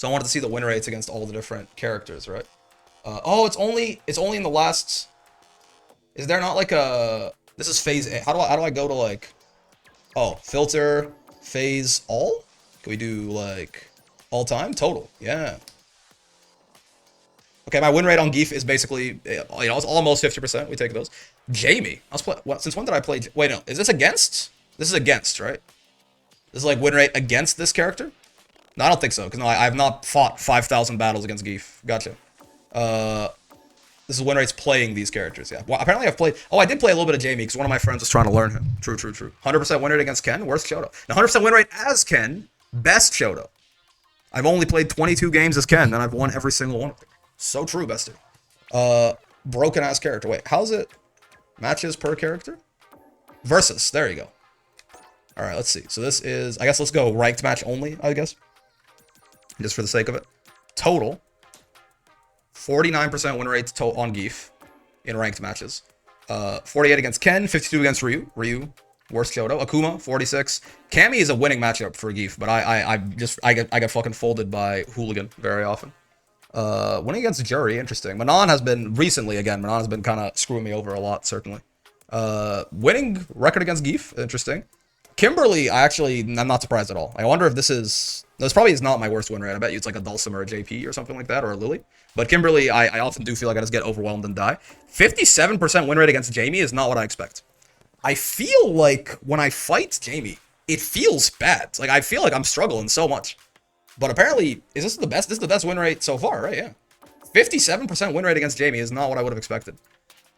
So I wanted to see the win rates against all the different characters, right? Oh, it's only in the last. Is there not like a? This is phase A. How do I go to like? Oh, filter phase all. Can we do like all time total? Yeah. Okay, my win rate on Geef is basically, it's almost 50%. We take those. Jamie, I was what? Since when did I play? Wait, no, is this against? This is against, right? This is like win rate against this character. No, I don't think so, because no, I have not fought 5,000 battles against Geef. Gotcha. Uh, this is win rates playing these characters. Yeah. Well, apparently I've played. Oh, I did play a little bit of Jamie because one of my friends was trying to learn him. True, true, true. 100% win rate against Ken. Worst Shoto. Now 100% win rate as Ken. Best Shoto. I've only played 22 games as Ken, and I've won every single one of them. So true, bestie. Broken ass character. Wait, how's it? Matches per character? Versus. There you go. Alright, let's see. So this is, I guess let's go ranked match only, I guess. Just for the sake of it. Total. 49% win rate on Geef in ranked matches. 48 against Ken, 52 against Ryu. Ryu, worst Shoto. Akuma, 46. Cammy is a winning matchup for Geef, but I get fucking folded by Hooligan very often. Winning against Jury, interesting. Manon has been recently again. Manon has been kind of screwing me over a lot, certainly. Winning record against Geef, interesting. Kimberly, I'm not surprised at all. I wonder if this probably is not my worst win rate. I bet you it's like a dhalsim or a JP or something like that, or a Lily. But Kimberly, I often do feel like I just get overwhelmed and die. 57% win rate against Jamie is not what I expect. I feel like when I fight Jamie, it feels bad. Like I feel like I'm struggling so much. But apparently, is this the best? This is the best win rate so far, right? Yeah. 57% win rate against Jamie is not what I would have expected.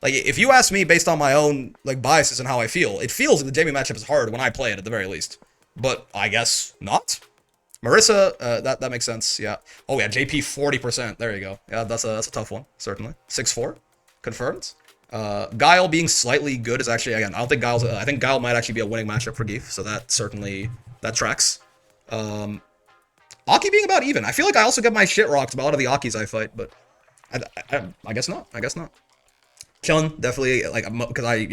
Like, if you ask me based on my own, like, biases and how I feel, it feels like the Jamie matchup is hard when I play it, at the very least. But I guess not. Marissa, that makes sense, yeah. Oh, yeah, JP 40%. There you go. Yeah, that's a tough one, certainly. 6-4. Confirmed. Guile being slightly good is actually, again, I think Guile might actually be a winning matchup for Geef, so that certainly, that tracks. Aki being about even. I feel like I also get my shit rocked by a lot of the Akis I fight, but I guess not. I guess not. Chun, definitely, like, because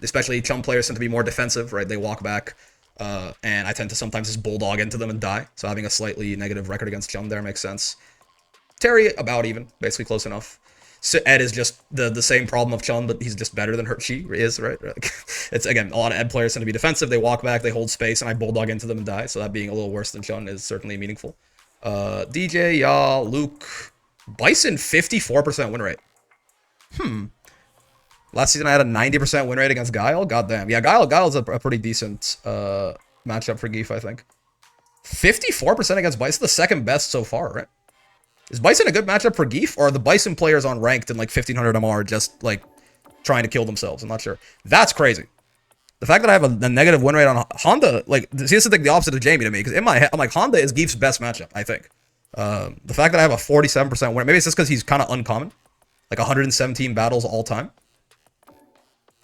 especially Chun players tend to be more defensive, right? They walk back, and I tend to sometimes just bulldog into them and die. So having a slightly negative record against Chun there makes sense. Terry, about even, basically close enough. So Ed is just the same problem of Chun, but he's just better than she is, right? It's, again, a lot of Ed players tend to be defensive. They walk back, they hold space, and I bulldog into them and die. So that being a little worse than Chun is certainly meaningful. DJ, Y'all, Luke, Bison, 54% win rate. Last season I had a 90% win rate against Guile. Goddamn. Yeah, Guile's a pretty decent matchup for Geef, I think. 54% against Bison, the second best so far, right? Is Bison a good matchup for Geef, or are the Bison players on ranked in like 1500 MR just like trying to kill themselves? I'm not sure. That's crazy. The fact that I have a negative win rate on Honda, like, see, this is like the opposite of Jamie to me, because in my head, I'm like, Honda is Geef's best matchup, I think. The fact that I have a 47% win, maybe it's just because he's kind of uncommon. Like 117 battles all time.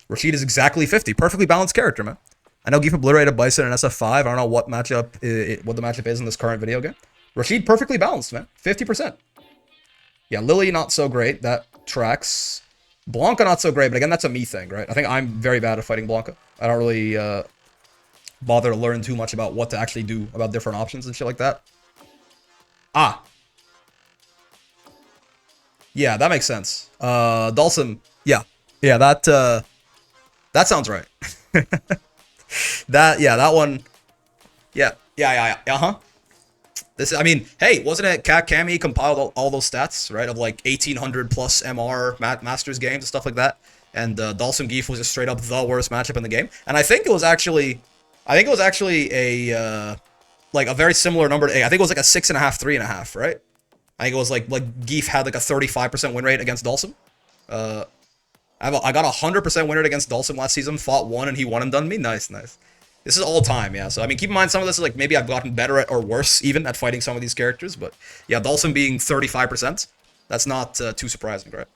Rashid is exactly 50. Perfectly balanced character, man. I know Geef obliterated Bison and SF5. I don't know what matchup what the matchup is in this current video game. Rashid perfectly balanced, man. 50%. Yeah, Lily not so great. That tracks. Blanca not so great, but again, that's a me thing, right? I think I'm very bad at fighting Blanca. I don't really bother to learn too much about what to actually do about different options and shit like that. Ah. Yeah, that makes sense. Dhalsim. Yeah. Yeah, that sounds right. That one. Yeah. Uh-huh. I mean, hey, wasn't it Cammy compiled all those stats, right? Of like 1800 plus MR Masters games and stuff like that. And Dhalsim Geef was just straight up the worst matchup in the game. And I think it was actually a like a very similar number to A. I think it was like a 6.5, 3.5, right? I think it was like Geef had like a 35% win rate against Dhalsim. I got a 100% win rate against Dhalsim last season. Fought one and he won and done me. Nice. This is all time, yeah. So I mean, keep in mind some of this is like maybe I've gotten better at or worse even at fighting some of these characters, but yeah, Dhalsim being 35%, that's not too surprising, right?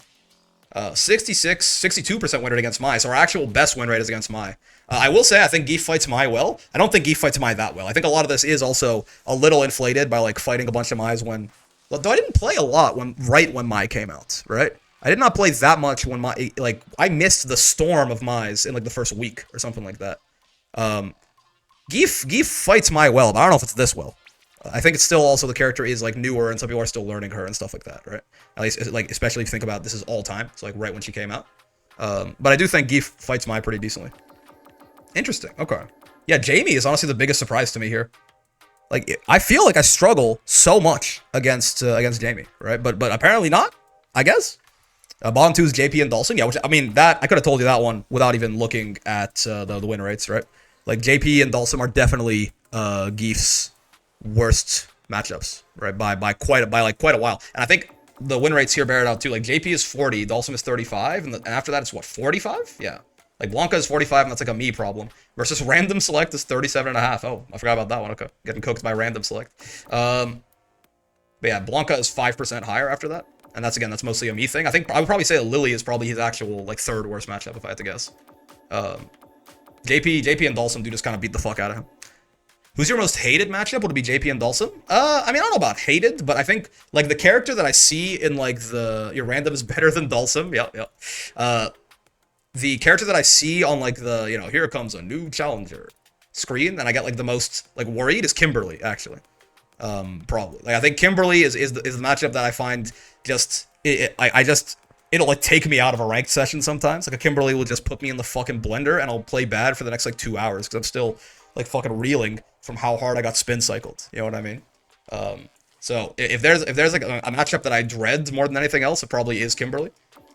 62% win rate against Mai. So our actual best win rate is against Mai. I will say I think Geef fights Mai well. I don't think Geef fights Mai that well. I think a lot of this is also a little inflated by like fighting a bunch of Mai's when. Though I didn't play a lot when Mai came out, right? I did not play that much when Mai, like, I missed the storm of Mai's in like the first week or something like that. Geef fights Mai well, but I don't know if it's this well. I think it's still also the character is like newer and some people are still learning her and stuff like that, right? At least like especially if you think about this is all time, so like right when she came out. But I do think Geef fights Mai pretty decently. Interesting. Okay. Yeah, Jamie is honestly the biggest surprise to me here. Like I feel like I struggle so much against Jamie, right? But apparently not. I guess. Bottom two is JP and Dhalsim. Yeah, which I mean that I could have told you that one without even looking at the win rates, right? Like JP and Dhalsim are definitely Geef's worst matchups, right? By quite a while. And I think the win rates here bear it out too. Like JP is 40, Dhalsim is 35, and after that it's what 45? Yeah. Like Blanca is 45, and that's like a me problem. Versus Random Select is 37.5. Oh, I forgot about that one. Okay, getting cooked by Random Select. But yeah, Blanca is 5% higher after that. And that's mostly a me thing. I think I would probably say Lily is probably his actual like third worst matchup if I had to guess. JP and Dhalsim do just kind of beat the fuck out of him. Who's your most hated matchup? Would it be JP and Dhalsim? I mean, I don't know about hated, but I think like the character that I see in like your random is better than Dhalsim. Yep. The character that I see on like the here comes a new challenger screen, and I get like the most like worried is Kimberly actually. Probably. Like I think Kimberly is the matchup that I find just it'll like take me out of a ranked session sometimes. Like a Kimberly will just put me in the fucking blender and I'll play bad for the next like 2 hours because I'm still like fucking reeling from how hard I got spin cycled. You know what I mean? So if there's like a matchup that I dread more than anything else, it probably is Kimberly.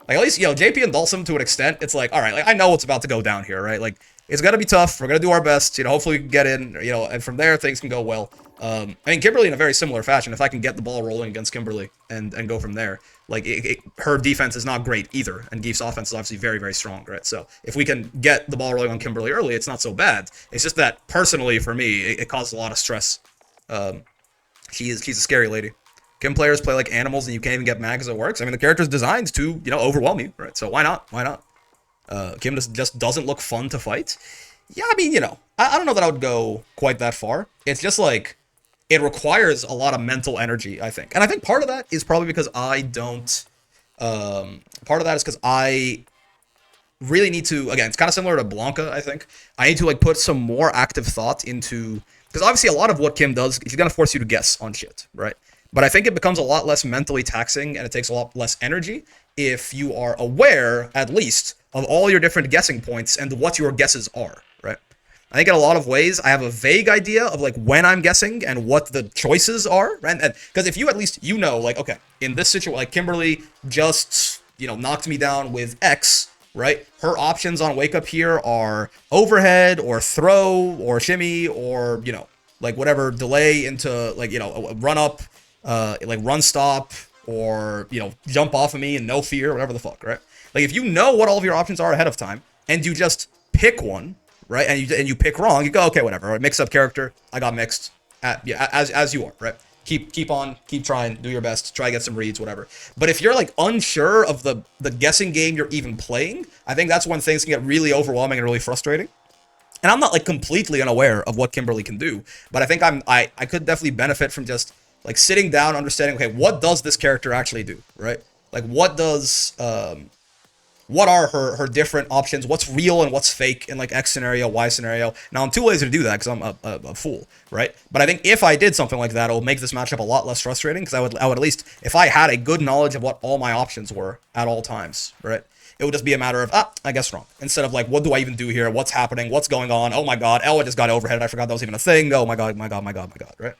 Like at least JP and Dhalsim to an extent, it's like all right, like I know what's about to go down here, right? Like it's gonna be tough. We're gonna do our best, hopefully we can get in, and from there things can go well. I mean Kimberly in a very similar fashion. If I can get the ball rolling against Kimberly and go from there, like her defense is not great either, and Geef's offense is obviously very very strong, right? So if we can get the ball rolling on Kimberly early, it's not so bad. It's just that personally for me, it causes a lot of stress. She's a scary lady. Kim players play like animals and you can't even get mag as it works. I mean, the character's designed to, overwhelm you, right? So why not? Why not? Kim just doesn't look fun to fight. Yeah, I mean, I don't know that I would go quite that far. It's just like, it requires a lot of mental energy, I think. And I think part of that is probably because I don't, part of that is because I really need to, again, it's kind of similar to Blanca, I think. I need to like put some more active thought into, because obviously a lot of what Kim does, she's going to force you to guess on shit, right? But I think it becomes a lot less mentally taxing and it takes a lot less energy if you are aware, at least, of all your different guessing points and what your guesses are, right? I think in a lot of ways, I have a vague idea of like when I'm guessing and what the choices are, right? And because if you at least, like, okay, in this situation, like Kimberly just, knocked me down with X, right? Her options on wake up here are overhead or throw or shimmy or, like whatever, delay into like, a run up, like run stop or, jump off of me and no fear, whatever the fuck, right? Like if you know what all of your options are ahead of time and you just pick one, right? And you pick wrong, you go, okay, whatever, right? Mix up character, I got mixed, as you are, right? Keep trying, do your best, try to get some reads, whatever. But if you're like unsure of the guessing game you're even playing, I think that's when things can get really overwhelming and really frustrating. And I'm not like completely unaware of what Kimberly can do, but I think I could definitely benefit from just like sitting down, understanding, okay, what does this character actually do, right? Like what are her different options? What's real and what's fake in like X scenario, Y scenario? Now I'm too lazy to do that because I'm a fool, right? But I think if I did something like that, it would make this matchup a lot less frustrating because I would at least, if I had a good knowledge of what all my options were at all times, right? It would just be a matter of, I guess wrong. Instead of like, what do I even do here? What's happening? What's going on? Oh my god, Ella just got overheaded. I forgot that was even a thing. Oh my god, right?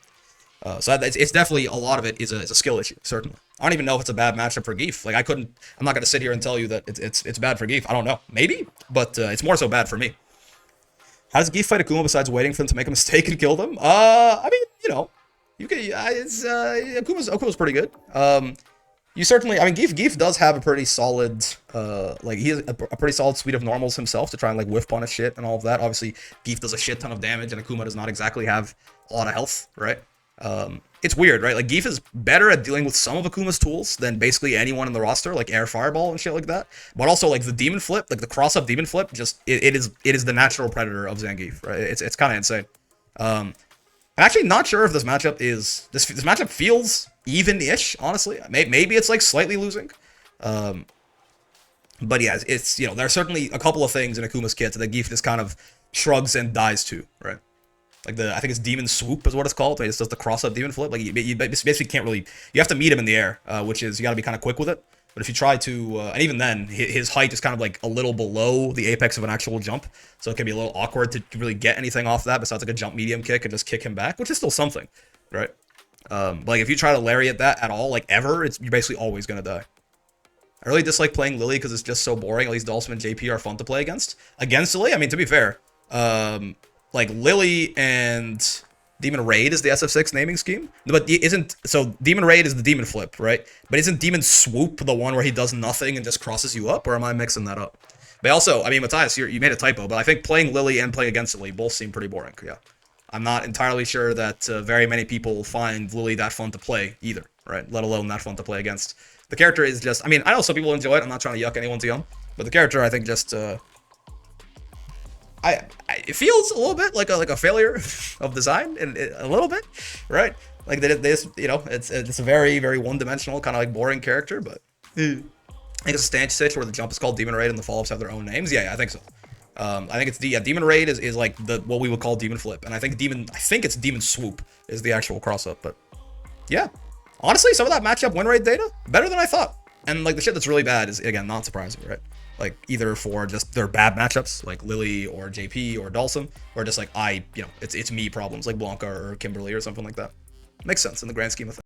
So it's definitely, a lot of it is a skill issue, certainly. I don't even know if it's a bad matchup for Geef. Like I'm not going to sit here and tell you that it's bad for Geef. I don't know. Maybe, but it's more so bad for me. How does Geef fight Akuma besides waiting for him to make a mistake and kill them? I mean, you can, Akuma's pretty good. You certainly, I mean, Geef does have a pretty solid, like he has a pretty solid suite of normals himself to try and like whiff punish shit and all of that. Obviously, Geef does a shit ton of damage and Akuma does not exactly have a lot of health, right? It's weird, right? Like Geef is better at dealing with some of Akuma's tools than basically anyone in the roster, like air fireball and shit like that. But also like the demon flip, like the cross up demon flip, just it is the natural predator of Zangief, right? It's kind of insane. I'm actually not sure if this matchup is this matchup feels even-ish, honestly. Maybe it's like slightly losing. But yeah, it's there are certainly a couple of things in Akuma's kit that Geef just kind of shrugs and dies to, right? Like I think it's Demon Swoop is what it's called. It just does the cross-up Demon Flip. Like you basically can't really, you have to meet him in the air, which is, you got to be kind of quick with it. But if you try to, and even then, his height is kind of like a little below the apex of an actual jump. So it can be a little awkward to really get anything off that besides like a jump medium kick and just kick him back, which is still something, right? But like if you try to lariat that at all, like ever, you're basically always going to die. I really dislike playing Lily because it's just so boring. At least Dhalsim and JP are fun to play against. Against Lily, I mean, to be fair, like Lily and Demon Raid is the SF6 naming scheme. But isn't, so Demon Raid is the Demon Flip, right? But isn't Demon Swoop the one where he does nothing and just crosses you up? Or am I mixing that up? But also, I mean, Matthias, you made a typo, but I think playing Lily and playing against Lily both seem pretty boring. Yeah. I'm not entirely sure that very many people find Lily that fun to play either, right? Let alone that fun to play against. The character is just, I mean, I know some people enjoy it. I'm not trying to yuck anyone's yum. But the character, I think, just, it feels a little bit like a failure of design, and a little bit, right? Like they just, you know, it's a very, very one-dimensional, kind of like boring character, but I think it's a stance stitch where the jump is called Demon Raid and the follow-ups have their own names. Yeah, I think so. I think it's Demon Raid is like what we would call Demon Flip, and I think it's Demon Swoop is the actual cross-up, but yeah. Honestly, some of that matchup win rate data, better than I thought. And like the shit that's really bad is, again, not surprising, right? Like either for just their bad matchups, like Lily or JP or Dhalsim, or just like it's me problems like Blanca or Kimberly or something like that. Makes sense in the grand scheme of things.